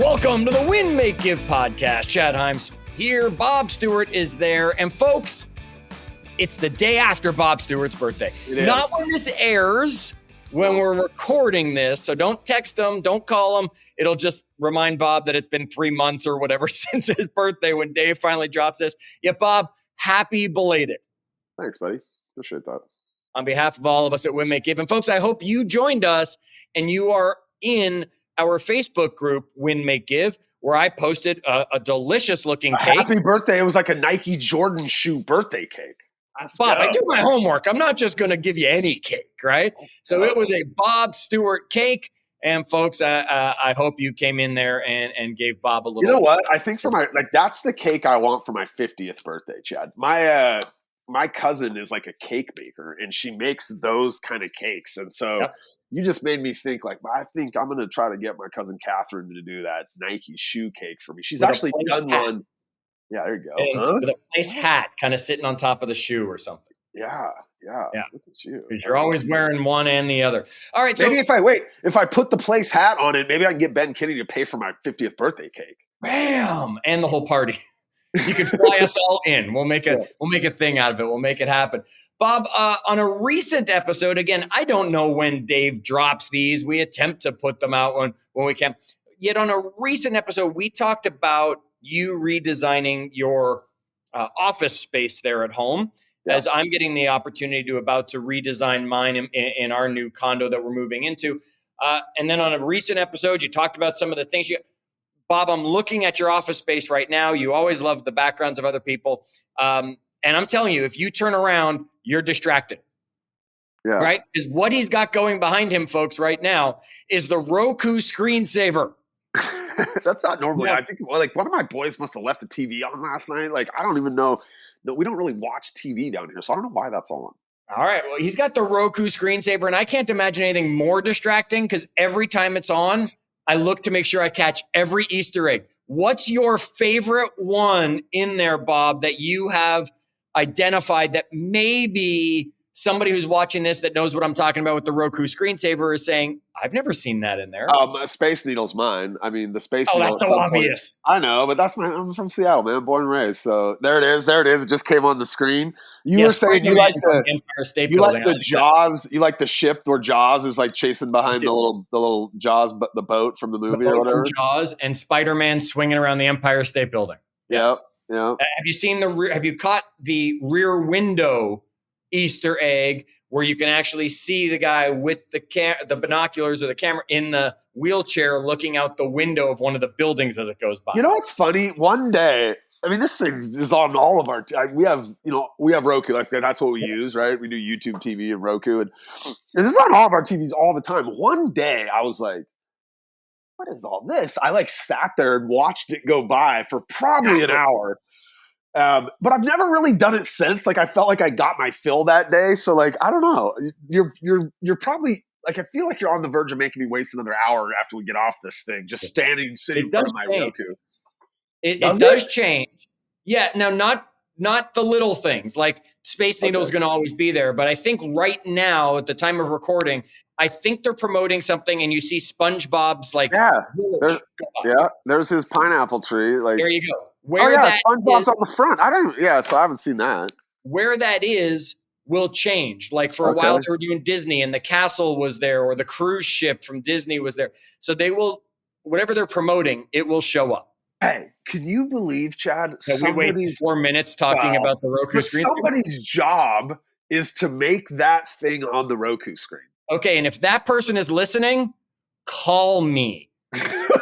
Welcome to the Win, Make, Give podcast. Chad Hyams here. Bob Stewart is there. And folks, it's the day after Bob Stewart's birthday. Not when this airs, when we're recording this. So don't text him. Don't call him. It'll just remind Bob that it's been 3 months or whatever since his birthday when Dave finally drops this. Yeah, Bob, happy belated. Thanks, buddy. Appreciate that. On behalf of all of us at Win, Make, Give. And folks, I hope you joined us and you are in our Facebook group, Win, Make, Give, where I posted a delicious looking cake. Happy birthday. It was like a Nike Jordan shoe birthday cake. Bob, I do my homework. I'm not just going to give you any cake, right? So it was a Bob Stewart cake. And folks, I hope you came in there and gave Bob a little. You know what? I think that's the cake I want for my 50th birthday, Chad. My cousin is like a cake baker, and she makes those kind of cakes. And so you just made me think, like, I think I'm going to try to get my cousin Catherine to do that Nike shoe cake for me. She's actually done one. Yeah, there you go. With a nice hat kind of sitting on top of the shoe or something. Yeah. Look at you. Because you're always wearing one and the other. All right. Maybe if I put the place hat on it, maybe I can get Ben Kinney to pay for my 50th birthday cake. Bam! And the whole party. You can fly us all in. We'll make a thing out of it. We'll make it happen. Bob, on a recent episode, again, I don't know when Dave drops these. We attempt to put them out when we can. Yet on a recent episode, we talked about you redesigning your office space there at home, as I'm getting the opportunity to redesign mine in our new condo that we're moving into. And then on a recent episode, you talked about some of the things Bob, I'm looking at your office space right now. You always love the backgrounds of other people. And I'm telling you, if you turn around, you're distracted. Yeah. Right? Because what he's got going behind him, folks, right now is the Roku screensaver. That's not normal. Yeah. I think one of my boys must have left the TV on last night. Like, I don't even know. We don't really watch TV down here, so I don't know why that's on. All right. Well, he's got the Roku screensaver, and I can't imagine anything more distracting because every time it's on, I look to make sure I catch every Easter egg. What's your favorite one in there, Bob, that you have identified that maybe somebody who's watching this that knows what I'm talking about with the Roku screensaver is saying, I've never seen that in there. Space Needle's mine. I mean, the Space Needle. Oh, that's so obvious. I know, but I'm from Seattle, man, born and raised. So there it is. It just came on the screen. You were saying you like the Empire State Building. You like the Jaws. You like the ship where Jaws is like chasing behind the little Jaws, but the boat from the movie or whatever. From Jaws and Spider-Man swinging around the Empire State Building. Yes. Yeah. Have you caught the rear window Easter egg where you can actually see the guy with the binoculars or the camera in the wheelchair looking out the window of one of the buildings as it goes by? You know what's funny? One day, I mean, this thing is on all of our. We have Roku. Like that's what we use, right? We do YouTube TV and Roku, and this is on all of our TVs all the time. One day, I was like, "What is all this?" I sat there and watched it go by for probably an hour. But I've never really done it since. Like I felt like I got my fill that day. So I don't know. You're probably I feel like you're on the verge of making me waste another hour after we get off this thing, just sitting in front of my Roku. It does change. Yeah. Now, not the little things like Space Needle is going to always be there. But I think right now at the time of recording, I think they're promoting something and you see SpongeBob's there's his pineapple tree. There you go. SpongeBob's on the front. So I haven't seen that. Where that is will change. Like for a while they were doing Disney and the castle was there or the cruise ship from Disney was there. So they will, whatever they're promoting, it will show up. Hey, can you believe, Chad? We waited 4 minutes talking about the Roku screen. Somebody's job is to make that thing on the Roku screen. Okay, and if that person is listening, call me.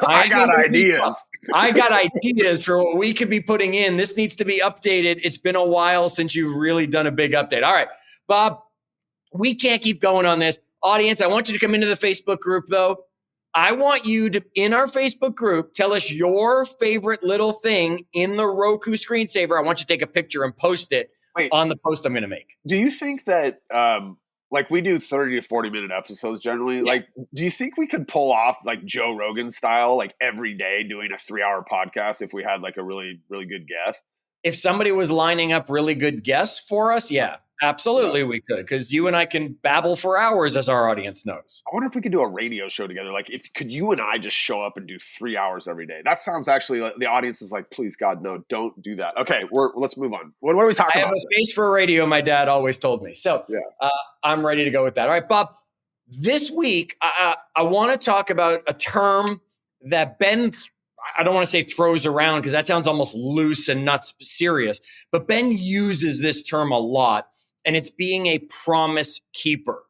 I got ideas. I got ideas for what we could be putting in. This needs to be updated. It's been a while since you've really done a big update. All right, Bob, we can't keep going on this. Audience, I want you to come into the Facebook group, though. I want you to, in our Facebook group, tell us your favorite little thing in the Roku screensaver. I want you to take a picture and post it on the post I'm going to make. Do you think that we do 30 to 40 minute episodes generally? Yeah. Do you think we could pull off Joe Rogan style, every day doing a 3-hour podcast if we had a really, really good guest? If somebody was lining up really good guests for us, yeah, absolutely we could, because you and I can babble for hours, as our audience knows. I wonder if we could do a radio show together. Like, if could you and I just show up and do 3 hours every day? That sounds actually like the audience is like, please God, no, don't do that. Okay, let's move on. What are we talking about? I have a face for radio, my dad always told me. So I'm ready to go with that. All right, Bob, this week I want to talk about a term that Ben, I don't want to say throws around because that sounds almost loose and not serious, but Ben uses this term a lot, and it's being a promise keeper.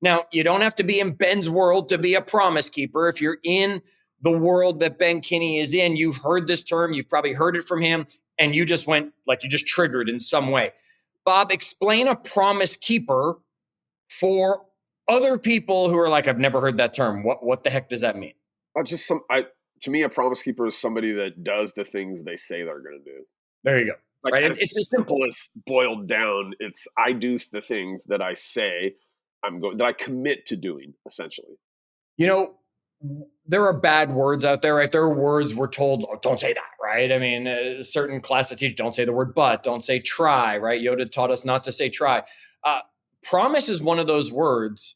Now, you don't have to be in Ben's world to be a promise keeper. If you're in the world that Ben Kinney is in, you've heard this term, you've probably heard it from him, and you just went, like, you just triggered in some way. Bob, explain a promise keeper for other people who are like, I've never heard that term. What the heck does that mean? To me, a promise keeper is somebody that does the things they say they're going to do. There you go. Like, right? It's the simplest boiled down. It's I do the things that I say that I commit to doing, essentially. You know, there are bad words out there, right? There are words we're told, oh, don't say that, right? I mean, a certain class of teachers don't say the word but, don't say try, right? Yoda taught us not to say try. Promise is one of those words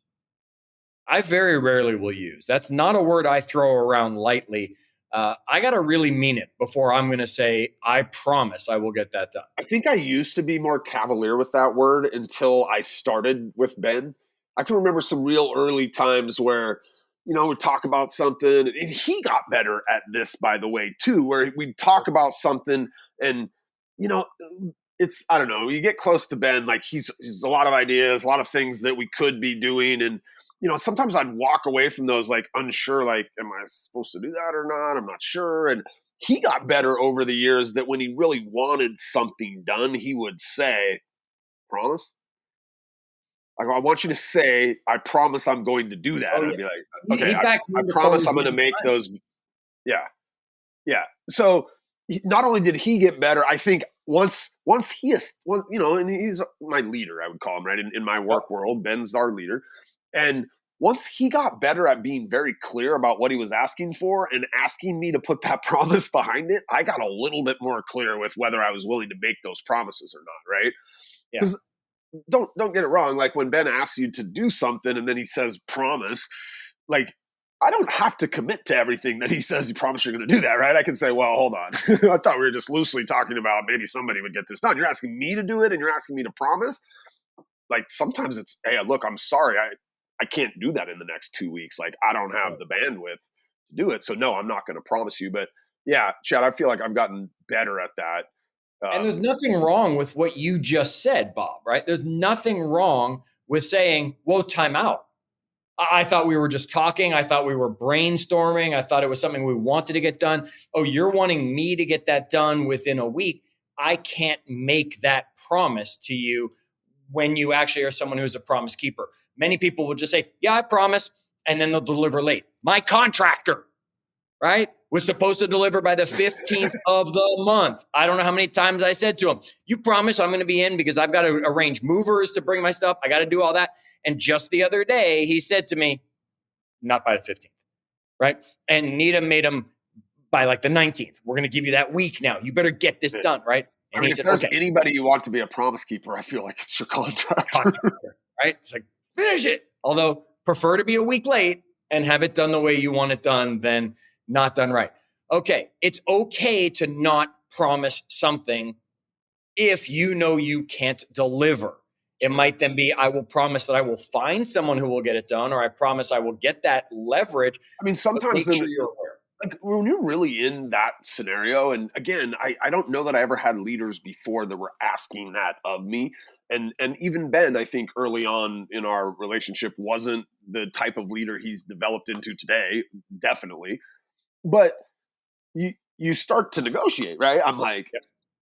I very rarely will use. That's not a word I throw around lightly. I got to really mean it before I'm going to say, I promise I will get that done. I think I used to be more cavalier with that word until I started with Ben. I can remember some real early times where, we'd talk about something, and he got better at this, by the way, too, where we'd talk about something and, I don't know, you get close to Ben, like he's a lot of ideas, a lot of things that we could be doing. And, sometimes I'd walk away from those like unsure, like, am I supposed to do that or not? I'm not sure. And he got better over the years that when he really wanted something done, he would say, promise? I want you to say, I promise I'm going to do that. Oh, and yeah. I'd be like, okay, I promise I'm going to make those. Yeah. Yeah. So not only did he get better, I think once he is, and he's my leader, I would call him, right? In my work world, Ben's our leader. And once he got better at being very clear about what he was asking for and asking me to put that promise behind it, I got a little bit more clear with whether I was willing to make those promises or not, right? Because don't get it wrong. Like when Ben asks you to do something and then he says promise, like I don't have to commit to everything that he says he promised you're going to do that, right? I can say, well, hold on. I thought we were just loosely talking about maybe somebody would get this done. You're asking me to do it and you're asking me to promise? Like sometimes it's, hey, look, I'm sorry. I can't do that in the next 2 weeks. Like I don't have the bandwidth to do it. So no, I'm not going to promise you. But yeah, Chad, I feel like I've gotten better at that. And there's nothing wrong with what you just said, Bob, right? There's nothing wrong with saying, whoa, time out. I thought we were just talking. I thought we were brainstorming. I thought it was something we wanted to get done. Oh, you're wanting me to get that done within a week. I can't make that promise to you when you actually are someone who's a promise keeper. Many people will just say, yeah, I promise, and then they'll deliver late. My contractor, right, was supposed to deliver by the 15th of the month. I don't know how many times I said to him, you promise I'm going to be in because I've got to arrange movers to bring my stuff. I got to do all that. And just the other day, he said to me, not by the 15th, right? And Nita made him by like the 19th. We're going to give you that week now. You better get this done, right? And he said, if there's anybody you want to be a promise keeper, I feel like it's your contractor. Right? It's like, finish it. Although prefer to be a week late and have it done the way you want it done than not done right. Okay. It's okay to not promise something if you know you can't deliver. It might then be, I will promise that I will find someone who will get it done, or I promise I will get that leverage. I mean, sometimes like when you're really in that scenario, and again, I don't know that I ever had leaders before that were asking that of me. And even Ben, I think early on in our relationship wasn't the type of leader he's developed into today, definitely. But you start to negotiate, right? I'm like,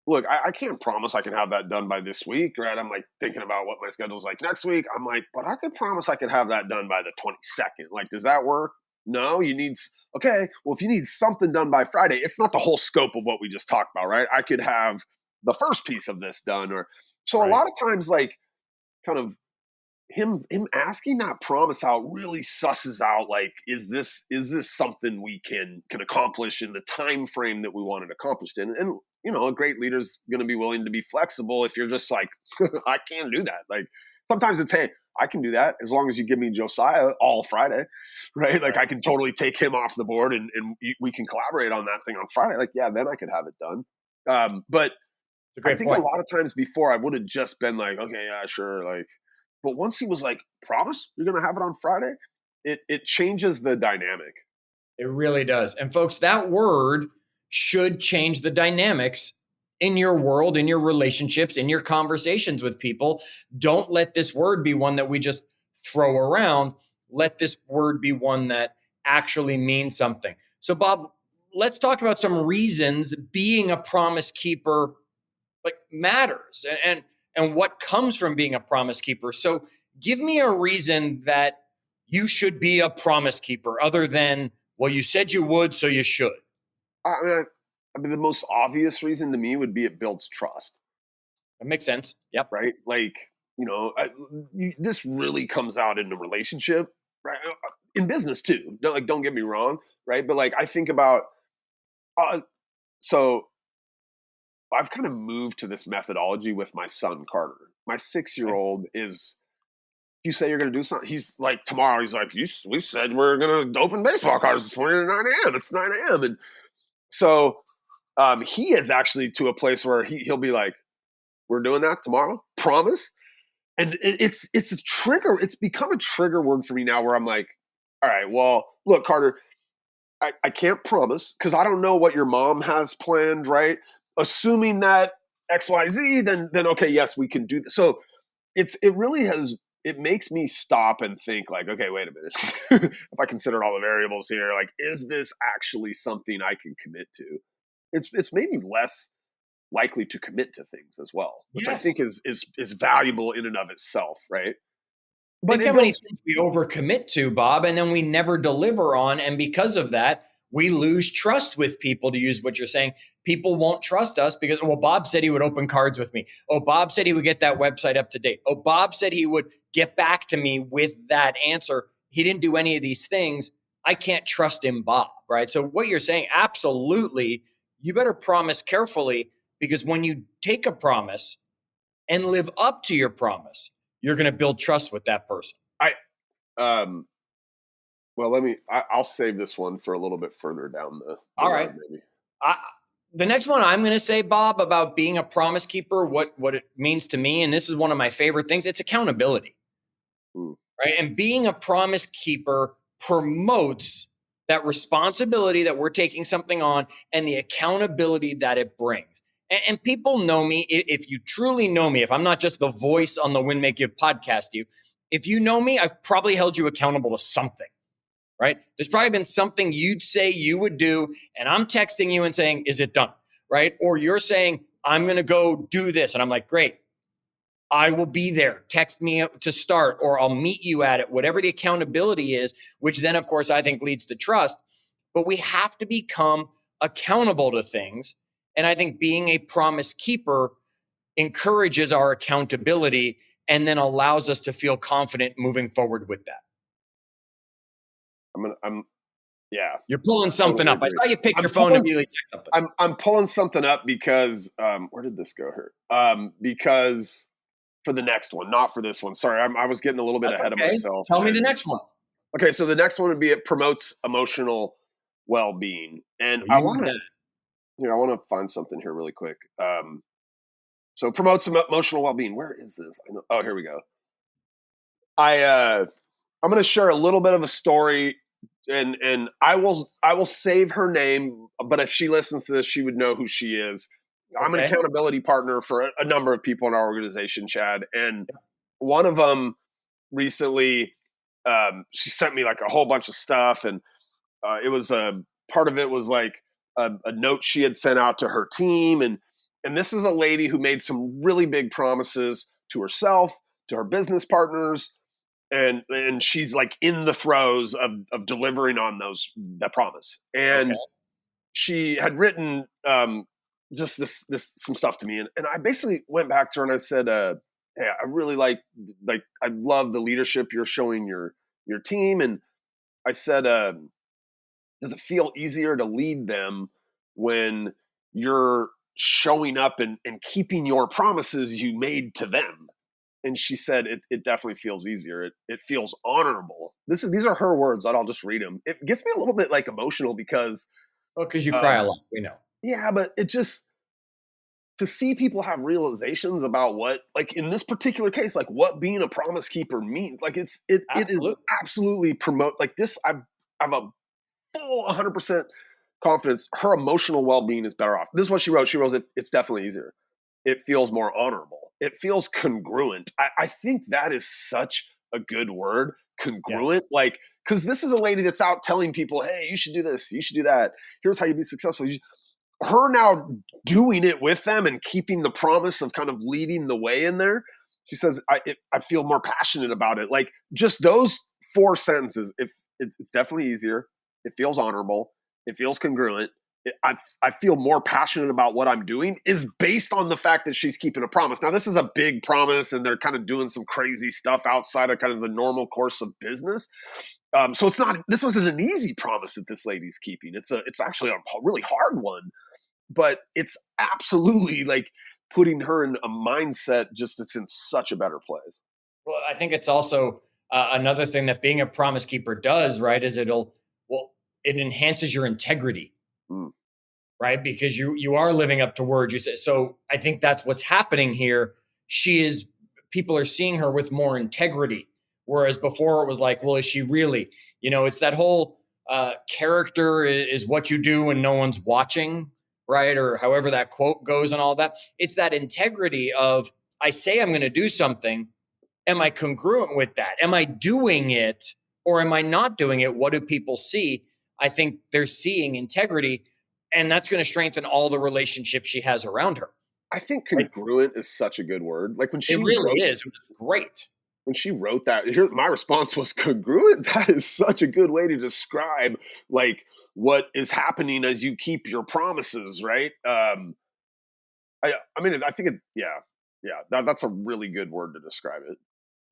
look, I can't promise I can have that done by this week, right? I'm like thinking about what my schedule's like next week. I'm like, but I can promise I could have that done by the 22nd. Like, does that work? No, okay, well, if you need something done by Friday, it's not the whole scope of what we just talked about, right? I could have the first piece of this done. A lot of times, like, kind of him asking that promise out really susses out, like, is this something we can accomplish in the time frame that we want it accomplished in? And a great leader's going to be willing to be flexible if you're just like, I can't do that. Like sometimes it's, hey, I can do that as long as you give me Josiah all Friday, right? Like I can totally take him off the board and we can collaborate on that thing on Friday. Like, yeah, then I could have it done. But I think a lot of times before I would have just been like, okay, yeah, sure. Like, but once he was like, promise you're going to have it on Friday, it changes the dynamic. It really does. And folks, that word should change the dynamics in your world, in your relationships, in your conversations with people. Don't let this word be one that we just throw around. Let this word be one that actually means something. So, Bob, let's talk about some reasons being a promise keeper matters and what comes from being a promise keeper. So, give me a reason that you should be a promise keeper other than, well, you said you would, so you should. I mean, the most obvious reason to me would be it builds trust. That makes sense. Yep. Right? Like, this really comes out in a relationship, right? In business too. Don't get me wrong, right? But like, I think about, so I've kind of moved to this methodology with my son, Carter. My 6-year-old is, you say you're going to do something. He's like, tomorrow, he's like, we said we're going to open baseball cards this morning at 9 a.m. It's 9 a.m. And so he is actually to a place where he'll be like, we're doing that tomorrow, promise. And it's a trigger. It's become a trigger word for me now where I'm like, all right, well, look, Carter, I can't promise because I don't know what your mom has planned, right? Assuming that XYZ, then okay, yes, we can do this. So it makes me stop and think like, okay, wait a minute. If I consider all the variables here, like, is this actually something I can commit to? It's made me less likely to commit to things as well, which I think is valuable in and of itself, right? But think how many things we overcommit to, Bob, and then we never deliver on. And because of that, we lose trust with people, to use what you're saying. People won't trust us because, well, Bob said he would open cards with me. Oh, Bob said he would get that website up to date. Oh, Bob said he would get back to me with that answer. He didn't do any of these things. I can't trust him, Bob, right? So what you're saying, absolutely, you better promise carefully because when you take a promise and live up to your promise, you're going to build trust with that person. Well, I'll save this one for a little bit further down the all right. line, maybe. The next one I'm going to say, Bob, about being a promise keeper, what it means to me, and this is one of my favorite things, it's accountability. Right? And being a promise keeper promotes that responsibility that we're taking something on and the accountability that it brings. And people know me. If you truly know me, if I'm not just the voice on the Win Make Give podcast, if you know me, I've probably held you accountable to something, right? There's probably been something you'd say you would do, and I'm texting you and saying, is it done, right? Or you're saying, I'm going to go do this. And I'm like, great, I will be there. Text me to start, or I'll meet you at it, whatever the accountability is, which then, of course, I think leads to trust. But we have to become accountable to things. And I think being a promise keeper encourages our accountability and then allows us to feel confident moving forward with that. Yeah. You're pulling something up. I saw you pick your phone and immediately check something. I'm pulling something up because, where did this go here? Because for the next one, not for this one. Sorry, I was getting a little bit ahead of myself. Tell me the next one. Okay, so the next one would be it promotes emotional well-being. And I want to find something here really quick. So promotes emotional well-being. Where is this? I know. Oh, here we go. I'm going to share a little bit of a story, and I will save her name. But if she listens to this, she would know who she is. Okay. I'm an accountability partner for a number of people in our organization, Chad, and one of them recently, she sent me like a whole bunch of stuff, and it was part of it was like a note she had sent out to her team, and this is a lady who made some really big promises to herself, to her business partners, and she's like in the throes of delivering on that promise. And she had written just this some stuff to me, and I basically went back to her and I said, hey, I really like I love the leadership you're showing your team. And I said, does it feel easier to lead them when you're showing up and keeping your promises you made to them. And she said, it definitely feels easier. It feels honorable. These are her words. I'll just read them. It gets me a little bit like emotional because, Well, because you cry a lot, we know. yeah, but it just, to see people have realizations about what, like in this particular case, like what being a promise keeper means. Like it is absolutely promote like this. I have a full 100% confidence. Her emotional well-being is better off. This is what she wrote. She wrote, it's definitely easier. It feels more honorable. It feels congruent. I think that is such a good word, congruent. Yeah. Like, because this is a lady that's out telling people, hey, you should do this, you should do that. Here's how you be successful. Her now doing it with them and keeping the promise of kind of leading the way in there. She says, I feel more passionate about it. Like just those 4 sentences, if it's definitely easier. It feels honorable. It feels congruent. I feel more passionate about what I'm doing is based on the fact that she's keeping a promise. Now, this is a big promise and they're kind of doing some crazy stuff outside of kind of the normal course of business. So this wasn't an easy promise that this lady's keeping. It's actually a really hard one, but it's absolutely like putting her in a mindset just that's in such a better place. Well, I think it's also another thing that being a promise keeper does, right, is it enhances your integrity. Right? Because you are living up to words you say. So I think that's what's happening here. People are seeing her with more integrity. Whereas before it was like, well, is she really? It's that whole character is what you do when no one's watching, right? Or however that quote goes and all that. It's that integrity of, I say I'm going to do something. Am I congruent with that? Am I doing it or am I not doing it? What do people see? I think they're seeing integrity. And that's going to strengthen all the relationships she has around her. I think congruent is such a good word. Like when she It really is. It was great. When she wrote that, my response was congruent. That is such a good way to describe like what is happening as you keep your promises, right? I mean, I think that's a really good word to describe it.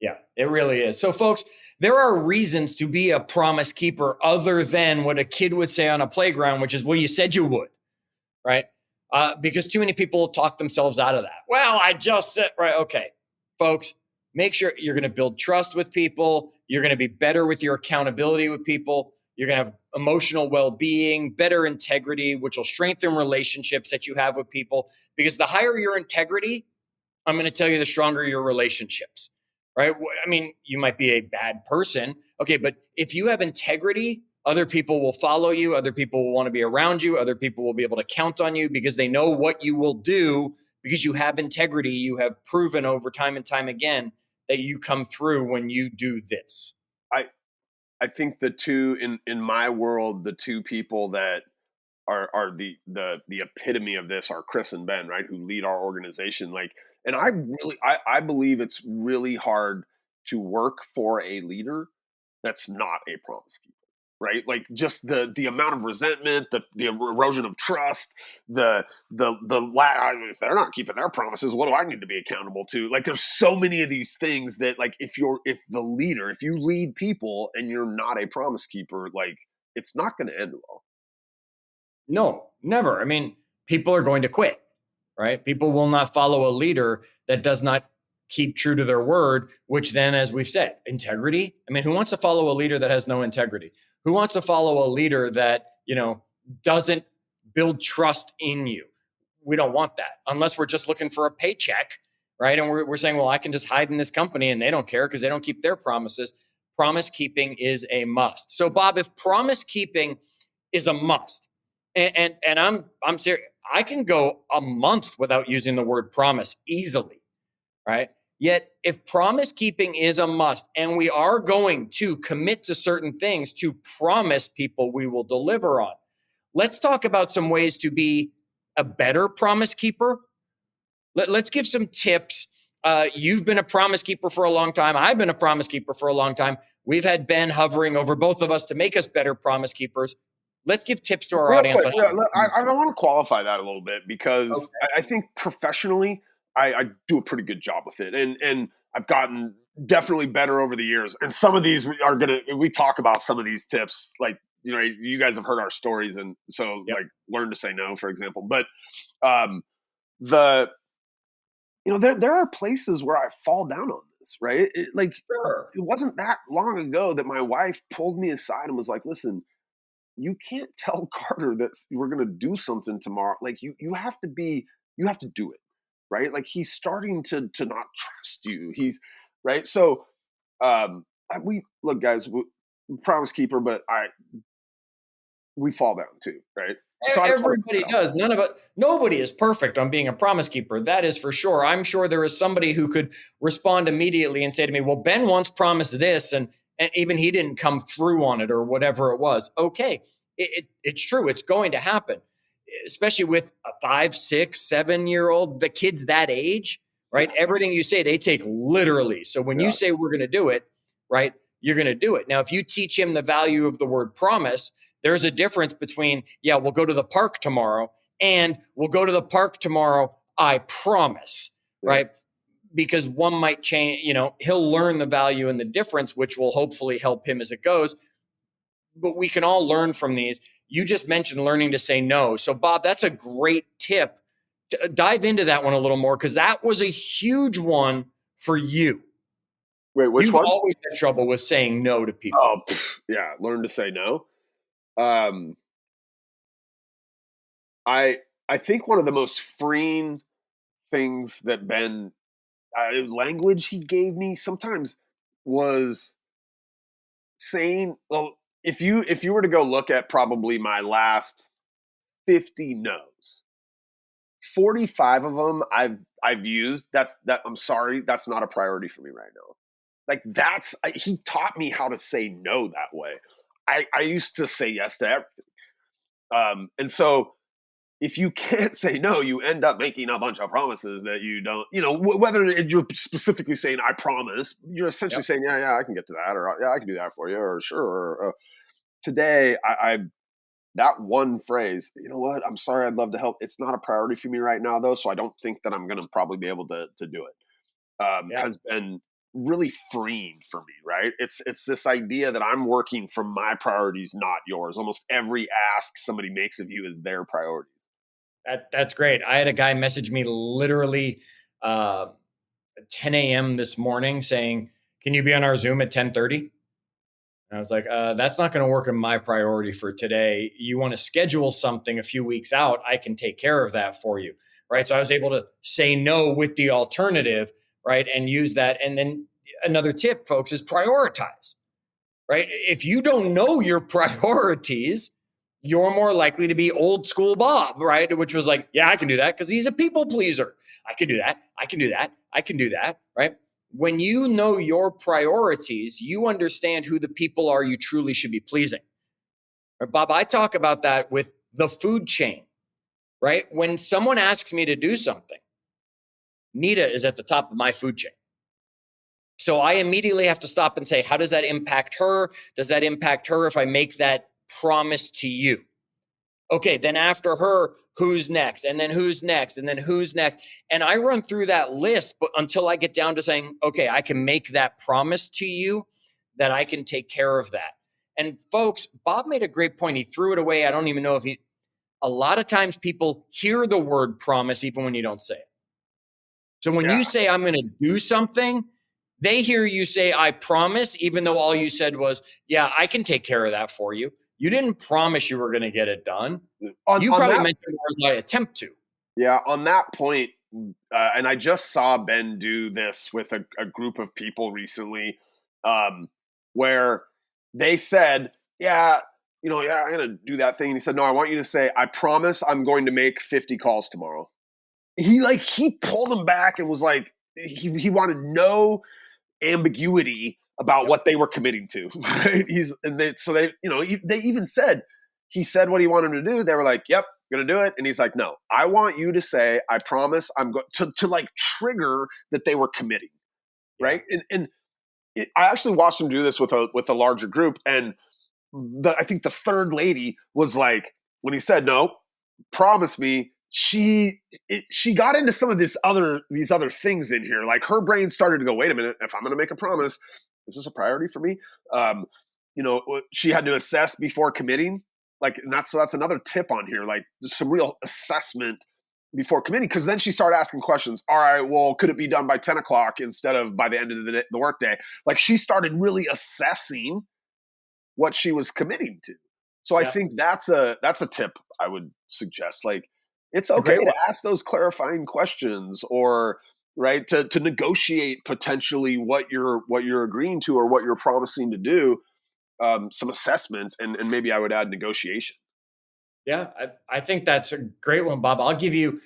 Yeah, it really is. So, folks, there are reasons to be a promise keeper other than what a kid would say on a playground, which is, well, you said you would, right? Because too many people talk themselves out of that. Well, I just said, right. Okay, folks, make sure you're going to build trust with people. You're going to be better with your accountability with people. You're going to have emotional well-being, better integrity, which will strengthen relationships that you have with people. Because the higher your integrity, I'm going to tell you, the stronger your relationships. Right? I mean, you might be a bad person. Okay, but if you have integrity, other people will follow you. Other people will want to be around you. Other people will be able to count on you because they know what you will do because you have integrity. You have proven over time and time again that you come through when you do this. I think the two in my world, the two people that are the epitome of this are Chris and Ben, right? Who lead our organization. Like, and I believe it's really hard to work for a leader that's not a promise keeper, right? Like just the amount of resentment, the erosion of trust, if they're not keeping their promises, what do I need to be accountable to? Like there's so many of these things that like if you lead people and you're not a promise keeper, like it's not going to end well. No, never. I mean, people are going to quit, right? People will not follow a leader that does not keep true to their word, which then, as we've said, integrity. I mean, who wants to follow a leader that has no integrity? Who wants to follow a leader that, doesn't build trust in you? We don't want that unless we're just looking for a paycheck, right? And we're saying, well, I can just hide in this company and they don't care because they don't keep their promises. Promise keeping is a must. So, Bob, if promise keeping is a must, and I'm serious, I can go a month without using the word promise easily, right? Yet if promise keeping is a must and we are going to commit to certain things to promise people we will deliver on, let's talk about some ways to be a better promise keeper. Let's give some tips. You've been a promise keeper for a long time. I've been a promise keeper for a long time. We've had Ben hovering over both of us to make us better promise keepers. Let's give tips to our audience. Quick, I want to qualify that a little bit because I think professionally, I do a pretty good job with it. And I've gotten definitely better over the years. And some of these we talk about some of these tips, like, you guys have heard our stories. And so like learn to say no, for example. But the there are places where I fall down on this, right? Sure. It wasn't that long ago that my wife pulled me aside and was like, "Listen, you can't tell Carter that we're going to do something tomorrow. Like you have to do it, right? Like he's starting to not trust you. He's right. So we look, guys, promise keeper, but we fall down too, right? So I just want to Everybody does. Nobody is perfect on being a promise keeper. That is for sure. I'm sure there is somebody who could respond immediately and say to me, well, Ben once promised this, and even he didn't come through on it or whatever it was. Okay. It's true. It's going to happen, especially with a 5, 6, 7 year old, the kids that age, right? yeah, Everything you say, they take literally. So when you yeah, say we're going to do it, right, you're going to do it. Now, if you teach him the value of the word promise, there's a difference between, yeah, we'll go to the park tomorrow and we'll go to the park tomorrow, I promise, yeah. right? Because one might change, he'll learn the value and the difference, which will hopefully help him as it goes. But we can all learn from these. You just mentioned learning to say no. So, Bob, that's a great tip. Dive into that one a little more because that was a huge one for you. Wait, which You've one? always had trouble with saying no to people. Oh, yeah. Learn to say no. Um, I I think one of the most freeing things that Ben language he gave me sometimes was saying, well, if you were to go look at probably my last 50 no's, 45 of them I've used. I'm sorry, that's not a priority for me right now. Like he taught me how to say no that way. I used to say yes to everything. And so if you can't say no, you end up making a bunch of promises that you don't, whether you're specifically saying, I promise, you're essentially Yep. saying, yeah, I can get to that, or yeah, I can do that for you, or sure. Or, today, I that one phrase, you know what? I'm sorry, I'd love to help. It's not a priority for me right now, though, so I don't think that I'm going to probably be able to do it. Yeah. Has been really freeing for me, right? It's this idea that I'm working from my priorities, not yours. Almost every ask somebody makes of you is their priorities. That's great. I had a guy message me literally uh, 10 a.m. this morning saying, "Can you be on our Zoom at 10:30?" And I was like, "That's not going to work in my priority for today. You want to schedule something a few weeks out? I can take care of that for you." Right. So I was able to say no with the alternative, right, and use that. And then another tip, folks, is prioritize. Right. If you don't know your priorities, you're more likely to be old school Bob, right? Which was like, yeah, I can do that because he's a people pleaser. I can do that. I can do that. I can do that. Right. When you know your priorities, you understand who the people are you truly should be pleasing. Right, Bob, I talk about that with the food chain, right? When someone asks me to do something, Nita is at the top of my food chain. So I immediately have to stop and say, how does that impact her? Does that impact her if I make that promise to you? Okay, then after her, who's next? And then who's next? And then who's next? And I run through that list but until I get down to saying, okay, I can make that promise to you that I can take care of that. And folks, Bob made a great point. He threw it away. I don't even know if a lot of times people hear the word promise even when you don't say it. So when Yeah, you say, I'm going to do something, they hear you say, I promise, even though all you said was, yeah, I can take care of that for you. You didn't promise you were going to get it done. You on probably that, meant I attempt to. yeah, on that point, and I just saw Ben do this with a group of people recently, where they said, "Yeah, yeah, I'm gonna do that thing." And he said, "No, I want you to say, I promise, I'm going to make 50 calls tomorrow." He pulled him back and was like, he wanted no ambiguity about Yep. what they were committing to. Right? So they even said he said what he wanted him to do. They were like, "Yep, gonna do it." And he's like, "No, I want you to say, I promise, I'm going to like trigger that they were committing." Yeah. Right? And I actually watched him do this with a larger group, and I think the third lady was like, when he said no, promise me. She got into some of these other things in here. Like her brain started to go, wait a minute, if I'm going to make a promise, is this a priority for me? She had to assess before committing. Like, and that's another tip on here. Like, just some real assessment before committing, because then she started asking questions. All right, well, could it be done by 10 o'clock instead of by the end of the workday? Like, she started really assessing what she was committing to. So I think that's a tip I would suggest. Like, it's okay to ask those clarifying questions, or right, to negotiate potentially what you're agreeing to or what you're promising to do. Some assessment, and maybe I would add negotiation. Yeah, I think that's a great one, Bob. I'll give you,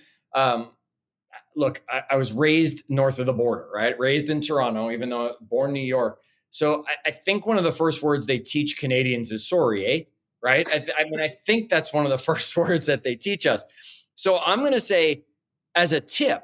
look, I was raised north of the border, right? Raised in Toronto, even though born in New York. So I think one of the first words they teach Canadians is sorry, eh? Right? I mean, I think that's one of the first words that they teach us. So I'm going to say, as a tip,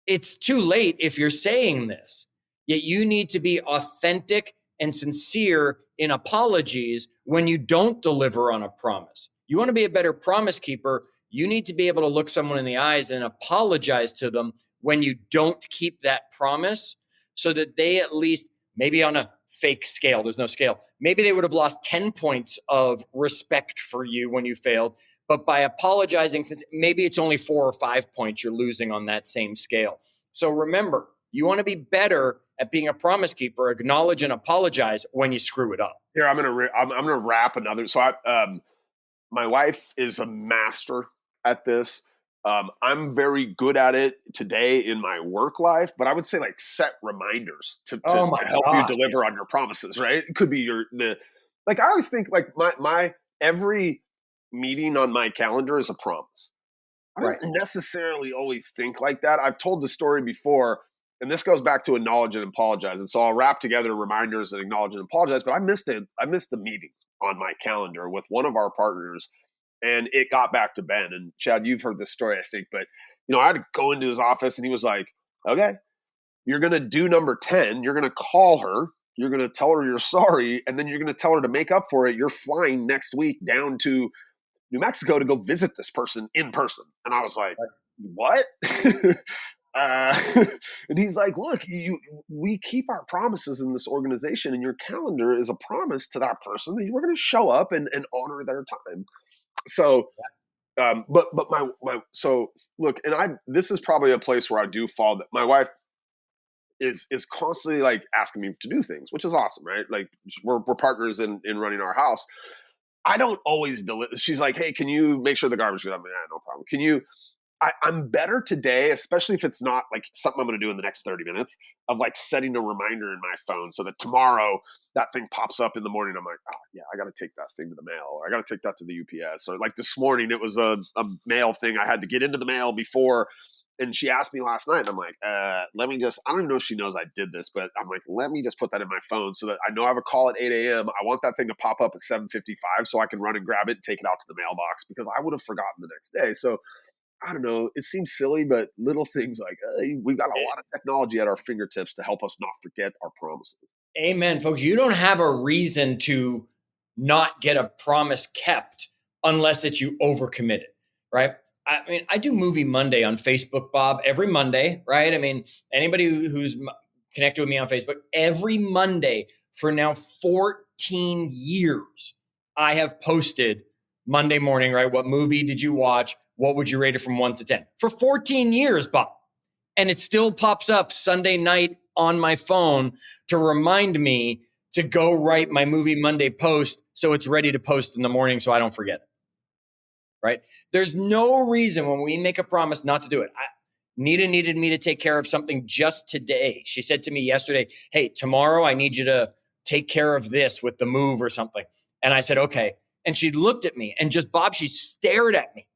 it's too late if you're saying this. Yet you need to be authentic and sincere in apologies when you don't deliver on a promise. You want to be a better promise keeper, you need to be able to look someone in the eyes and apologize to them when you don't keep that promise, so that they at least, maybe on a fake scale, there's no scale, maybe they would have lost 10 points of respect for you when you failed. But by apologizing, since maybe it's only 4 or 5 points you're losing on that same scale. So remember, you want to be better at being a promise keeper. Acknowledge and apologize when you screw it up. Here, I'm gonna wrap another. So my wife is a master at this. I'm very good at it today in my work life, but I would say, like, set reminders to help you deliver on your promises, right? It could be like, I always think, like, my every meeting on my calendar is a promise. I don't necessarily always think like that. I've told the story before, and this goes back to acknowledge and apologize. And so I'll wrap together reminders and acknowledge and apologize, but I missed the meeting on my calendar with one of our partners, and it got back to Ben. And Chad, you've heard this story, I think, but I had to go into his office, and he was like, okay, you're going to do number 10. You're going to call her. You're going to tell her you're sorry. And then you're going to tell her to make up for it. You're flying next week down to New Mexico to go visit this person in person. And I was like, what? And he's like, look, we keep our promises in this organization, and your calendar is a promise to that person that we're going to show up and honor their time. So, but so look, and this is probably a place where I do fall. That my wife is constantly, like, asking me to do things, which is awesome, right? Like, we're partners in running our house. I don't always deliver. She's like, hey, can you make sure the garbage goes? I'm like, no problem. Can you? I'm better today, especially if it's not like something I'm going to do in the next 30 minutes, of like setting a reminder in my phone so that tomorrow that thing pops up in the morning. I'm like, oh yeah, I got to take that thing to the mail, or I got to take that to the UPS. Or like this morning, it was a mail thing I had to get into the mail before. And she asked me last night, and I'm like, let me just, I don't even know if she knows I did this, but I'm like, let me just put that in my phone so that I know I have a call at 8 a.m. I want that thing to pop up at 7:55 so I can run and grab it and take it out to the mailbox, because I would have forgotten the next day. So I don't know. It seems silly, but little things like, we've got a lot of technology at our fingertips to help us not forget our promises. Amen, folks. You don't have a reason to not get a promise kept unless it's you overcommitted, right? I mean, I do Movie Monday on Facebook, Bob, every Monday, right? I mean, anybody who's connected with me on Facebook, every Monday for now 14 years, I have posted Monday morning, right? What movie did you watch? What would you rate it from 1 to 10? For 14 years, Bob. And it still pops up Sunday night on my phone to remind me to go write my Movie Monday post so it's ready to post in the morning so I don't forget it. Right? There's no reason when we make a promise not to do it. Nita needed me to take care of something just today. She said to me yesterday, hey, tomorrow I need you to take care of this with the move or something. And I said, okay. And she looked at me and just, Bob, she stared at me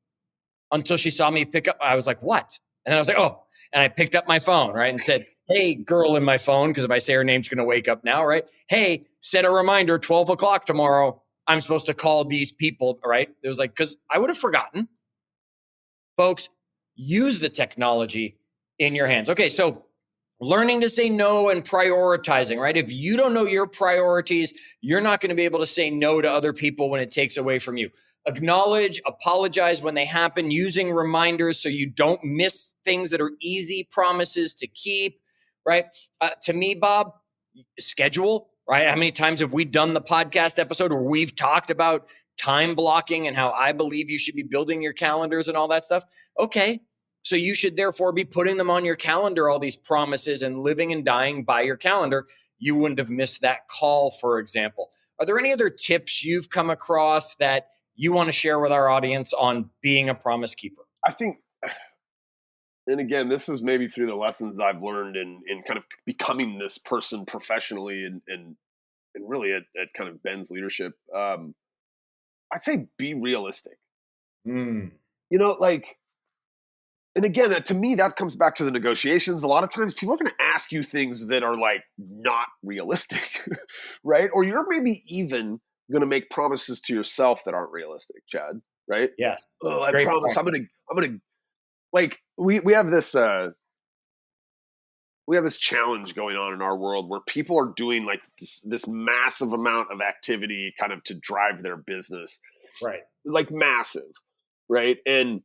until she saw me pick up. I was like, what? And I was like, oh. And I picked up my phone, right? And said, hey, girl in my phone, because if I say her name, she's going to wake up now, right? Hey, set a reminder, 12 o'clock tomorrow. I'm supposed to call these people, right? It was like, because I would have forgotten. Folks, use the technology in your hands. Okay, so learning to say no and prioritizing, right? If you don't know your priorities, you're not going to be able to say no to other people when it takes away from you. Acknowledge, apologize when they happen, using reminders so you don't miss things that are easy promises to keep, right? To me, Bob, schedule, right? How many times have we done the podcast episode where we've talked about time blocking and how I believe you should be building your calendars and all that stuff. Okay. So you should therefore be putting them on your calendar, all these promises, and living and dying by your calendar. You wouldn't have missed that call, for example. Are there any other tips you've come across that you want to share with our audience on being a promise keeper? I think, and again, this is maybe through the lessons I've learned in kind of becoming this person professionally and really at kind of Ben's leadership. I say be realistic. Mm. You know, like, and again, to me, that comes back to the negotiations. A lot of times people are going to ask you things that are like not realistic, right? Or you're maybe even going to make promises to yourself that aren't realistic, Chad, right? Yes. Oh, I Great promise point. I'm going to like we have this challenge going on in our world where people are doing like this massive amount of activity kind of to drive their business. Right. Like massive, right? And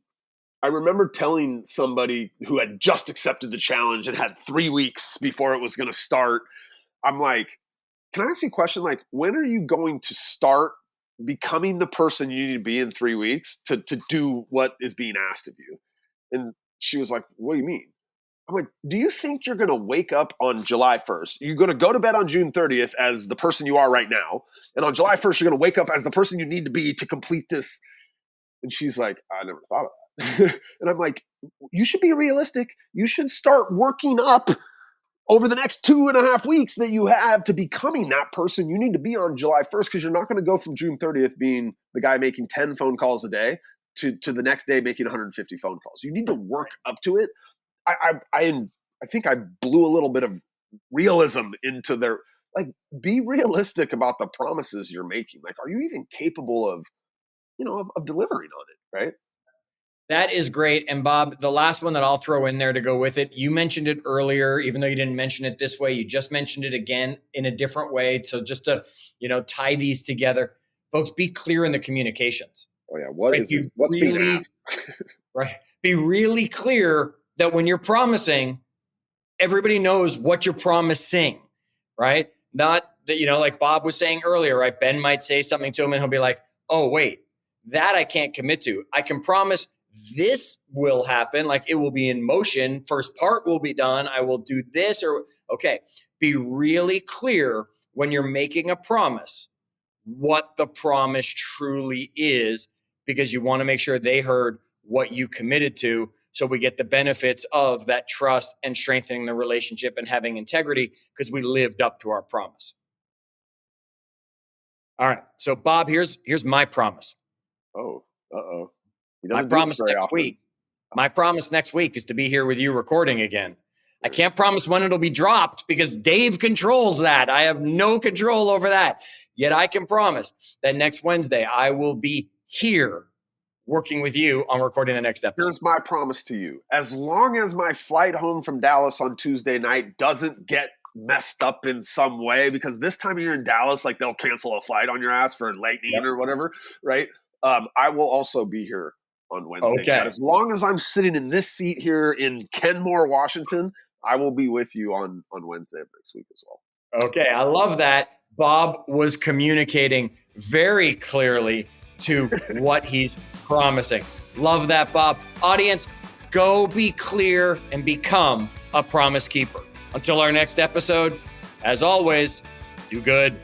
I remember telling somebody who had just accepted the challenge and had 3 weeks before it was going to start, I'm like, can I ask you a question? Like, when are you going to start becoming the person you need to be in 3 weeks to do what is being asked of you? And she was like, what do you mean? I'm like, do you think you're going to wake up on July 1st? You're going to go to bed on June 30th as the person you are right now. And on July 1st, you're going to wake up as the person you need to be to complete this. And she's like, I never thought of that. And I'm like, you should be realistic. You should start working up over the next 2.5 weeks that you have to becoming that person you need to be on July 1st, because you're not going to go from June 30th being the guy making 10 phone calls a day to the next day making 150 phone calls. You need to work up to it. I think I blew a little bit of realism into their, like, be realistic about the promises you're making. Like, are you even capable of, of delivering on it, right? That is great. And Bob, the last one that I'll throw in there to go with it, you mentioned it earlier, even though you didn't mention it this way, you just mentioned it again in a different way. So just to, tie these together, folks, be clear in the communications. Oh yeah. What's being asked? Right. Be really clear that when you're promising, everybody knows what you're promising, right? Not that, like Bob was saying earlier, right? Ben might say something to him and he'll be like, oh, wait, that I can't commit to. I can promise this will happen. Like, it will be in motion. First part will be done. I will do this okay. Be really clear when you're making a promise, what the promise truly is, because you want to make sure they heard what you committed to. So we get the benefits of that trust and strengthening the relationship and having integrity because we lived up to our promise. All right. So Bob, here's my promise. Oh, uh-oh. My promise next week is to be here with you recording again. I can't promise when it'll be dropped because Dave controls that. I have no control over that. Yet I can promise that next Wednesday I will be here working with you on recording the next episode. Here's my promise to you. As long as my flight home from Dallas on Tuesday night doesn't get messed up in some way, because this time of year in Dallas, like, they'll cancel a flight on your ass for lightning or whatever, right? I will also be here on Wednesday. Okay. As long as I'm sitting in this seat here in Kenmore, Washington, I will be with you on Wednesday of next week as well. Okay, I love that. Bob was communicating very clearly to what he's promising. Love that, Bob. Audience, go be clear and become a promise keeper. Until our next episode, as always, do good.